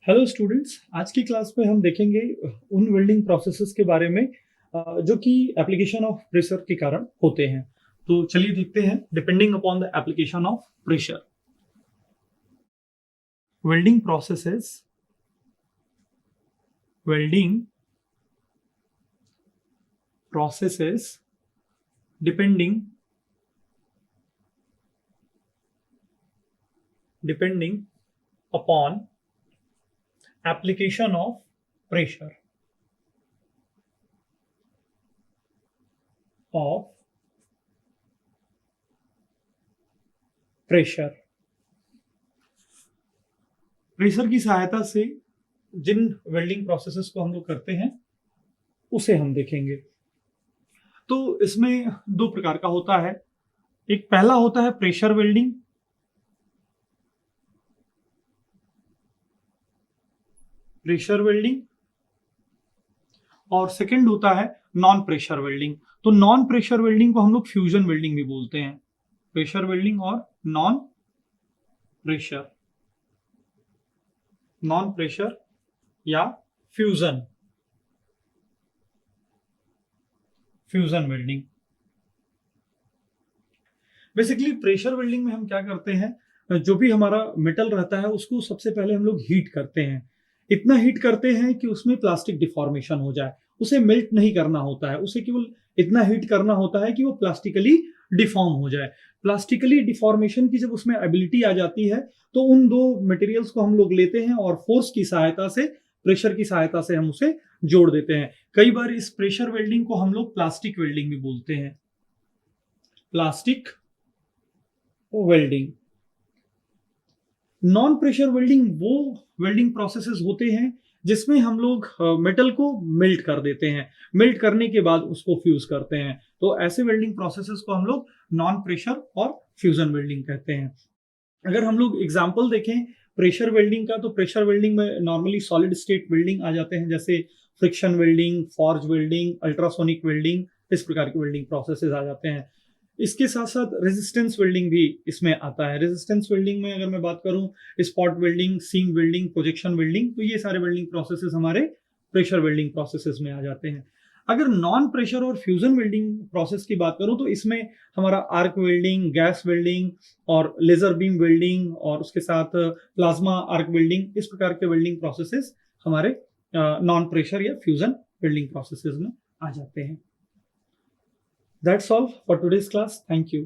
Hello students, आज की class में हम देखेंगे उन वेल्डिंग प्रोसेसेस के बारे में जो कि एप्लीकेशन ऑफ प्रेशर के कारण होते हैं। तो चलिए देखते हैं। Depending upon the application of pressure, welding processes depending upon application of pressure pressure की सहायता से जिन वेल्डिंग प्रोसेसेस को हम लोग करते हैं उसे हम देखेंगे। तो इसमें दो प्रकार का होता है। एक पहला होता है प्रेशर वेल्डिंग, और सेकंड होता है नॉन प्रेशर वेल्डिंग। तो नॉन प्रेशर वेल्डिंग को हम लोग फ्यूजन वेल्डिंग भी बोलते हैं। प्रेशर वेल्डिंग और नॉन प्रेशर या fusion welding. Basically pressure welding में हम क्या करते हैं, जो भी हमारा मेटल रहता है उसको सबसे पहले हम लोग हीट करते हैं। इतना हीट करते हैं कि उसमें प्लास्टिक डिफॉर्मेशन हो जाए। उसे मेल्ट नहीं करना होता है, उसे केवल इतना हीट करना होता है कि वो प्लास्टिकली डिफॉर्म हो जाए। प्लास्टिकली डिफॉर्मेशन की जब उसमें एबिलिटी आ जाती है तो उन दो मटेरियल्स को हम लोग लेते हैं और फोर्स की सहायता से, प्रेशर की सहायता से हम उसे जोड़ देते हैं। कई बार इस प्रेशर वेल्डिंग को हम लोग प्लास्टिक वेल्डिंग भी बोलते हैं। Plastic welding. Non pressure welding वो वेल्डिंग प्रोसेसेस होते हैं जिसमें हम लोग मेटल को मेल्ट कर देते हैं। मेल्ट करने के बाद उसको फ्यूज करते हैं। तो ऐसे वेल्डिंग प्रोसेसेस को हम लोग नॉन प्रेशर और फ्यूजन वेल्डिंग कहते हैं। अगर हम लोग एग्जांपल देखें प्रेशर वेल्डिंग का, तो प्रेशर वेल्डिंग में नॉर्मली सॉलिड स्टेट वेल्डिंग आ जाते हैं, जैसे friction welding, forge welding, ultrasonic welding, इस प्रकार के वेल्डिंग प्रोसेसेस आ जाते हैं। इसके साथ साथ रेजिस्टेंस वेल्डिंग भी इसमें आता है। रेजिस्टेंस वेल्डिंग में अगर मैं बात करूं, spot welding, seam welding, projection welding, तो ये सारे वेल्डिंग प्रोसेसेस हमारे प्रेशर वेल्डिंग प्रोसेसेस में आ जाते हैं। अगर नॉन प्रेशर और फ्यूजन वेल्डिंग प्रोसेस की बात करूं तो इसमें हमारा आर्क वेल्डिंग, गैस वेल्डिंग और लेजर बीम वेल्डिंग और उसके साथ प्लाज्मा आर्क वेल्डिंग, इस प्रकार के वेल्डिंग प्रोसेसेस हमारे नॉन प्रेशर या फ्यूजन वेल्डिंग प्रोसेसेस में आ जाते हैं। That's all for today's class. Thank you.